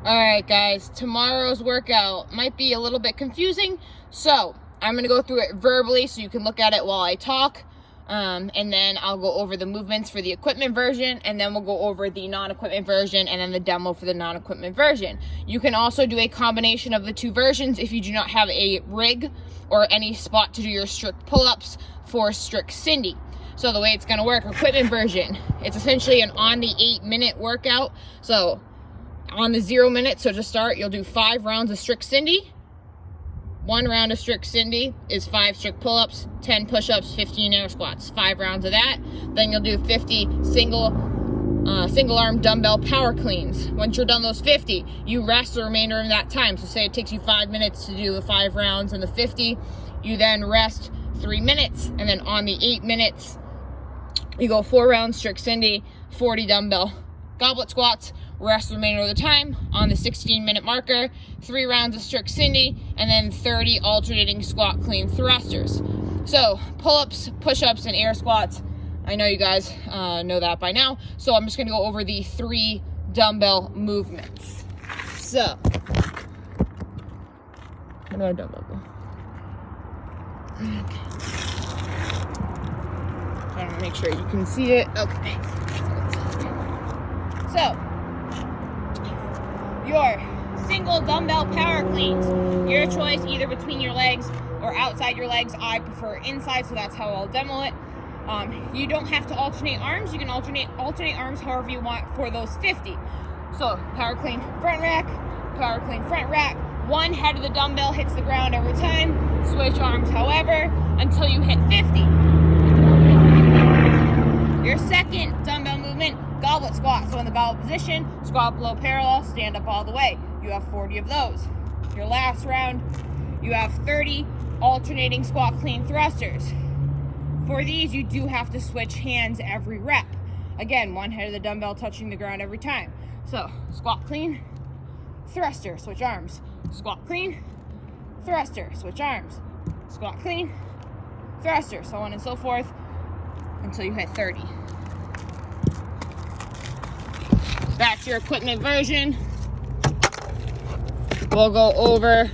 Alright guys, tomorrow's workout might be a little bit confusing, so I'm going to go through it verbally so you can look at it while I talk, and then I'll go over the movements for the equipment version, and then we'll go over the non-equipment version, and then the demo for the non-equipment version. You can also do a combination of the two versions if you do not have a rig or any spot to do your strict pull-ups for strict Cindy. So the way it's going to work, equipment version, it's essentially an on the 8-minute workout. So on the 0 minutes, so to start, you'll do 5 rounds of strict Cindy. 1 round of strict Cindy is 5 strict pull-ups, 10 push-ups, 15 air squats. 5 rounds of that. Then you'll do 50 single arm dumbbell power cleans. Once you're done those 50, you rest the remainder of that time. So say it takes you 5 minutes to do the 5 rounds and the 50, you then rest 3 minutes, and then on the 8 minutes, you go 4 rounds strict Cindy, 40 dumbbell goblet squats, rest the remainder of the time. On the 16-minute marker, 3 rounds of strict Cindy, and then 30 alternating squat clean thrusters. So pull-ups, push-ups, and air squats. I know you guys know that by now, so I'm just going to go over the 3 dumbbell movements. So, where do I dumbbell go? Okay. I want to make sure you can see it. Okay. So, your single dumbbell power cleans, your choice either between your legs or outside your legs. I prefer inside, so that's how I'll demo it. You don't have to alternate arms. You can alternate arms however you want for those 50. So power clean front rack, power clean front rack. One head of the dumbbell hits the ground every time. Switch arms, however, until you hit 50. Your second dumbbell movement, goblet squat. So in the goblet position, squat below parallel, stand up all the way. You have 40 of those. Your last round, you have 30 alternating squat clean thrusters. For these, you do have to switch hands every rep. Again, one head of the dumbbell touching the ground every time. So squat clean, thruster, switch arms. Squat clean, thruster, switch arms. Squat clean, thruster, so on and so forth until you hit 30. Back to your equipment version. We'll go over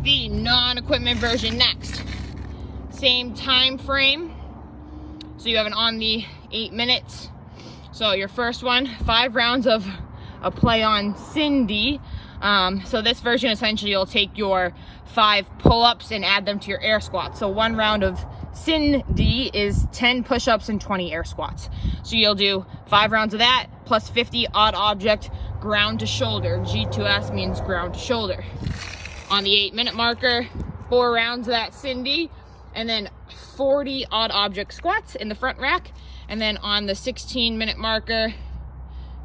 the non-equipment version next. Same time frame. So you have an on the 8 minutes. So your first one, 5 rounds of a play on Cindy. So this version, essentially, you'll take your 5 pull-ups and add them to your air squats. So 1 round of Cindy is 10 push-ups and 20 air squats. So you'll do 5 rounds of that plus 50 odd object ground to shoulder. G2S means ground to shoulder. On the 8-minute marker, 4 rounds of that Cindy, and then 40 odd object squats in the front rack. And then on the 16-minute marker,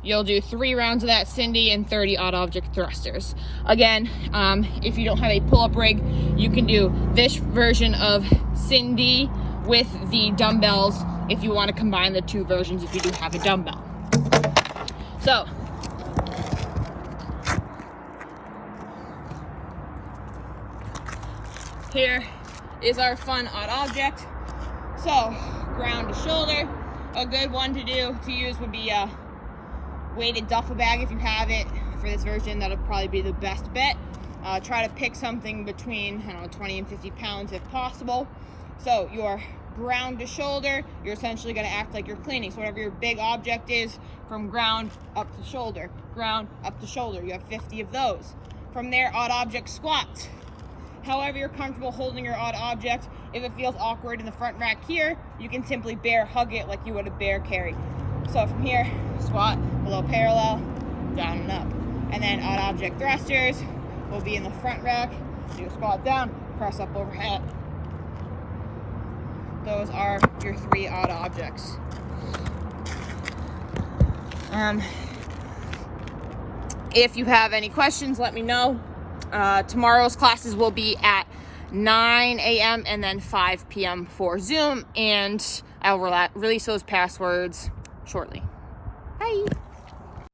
you'll do 3 rounds of that Cindy and 30 odd object thrusters. Again, if you don't have a pull-up rig, you can do this version of Cindy with the dumbbells if you want to combine the 2 versions if you do have a dumbbell. So, here is our fun odd object. So, ground to shoulder. A good one to use would be a weighted duffel bag if you have it. For this version, that'll probably be the best bet. Try to pick something between 20 and 50 pounds if possible. So your ground to shoulder, you're essentially going to act like you're cleaning. So whatever your big object is, from ground up to shoulder, ground up to shoulder, you have 50 of those. From there, odd object squats. However you're comfortable holding your odd object. If it feels awkward in the front rack here, you can simply bear hug it like you would a bear carry. So from here, squat below parallel, down and up. And then odd object thrusters will be in the front rack. So you squat down, press up overhead. Those are your 3 odd objects. If you have any questions, let me know. Tomorrow's classes will be at 9 a.m. and then 5 p.m. for Zoom, and I'll release those passwords shortly. Bye.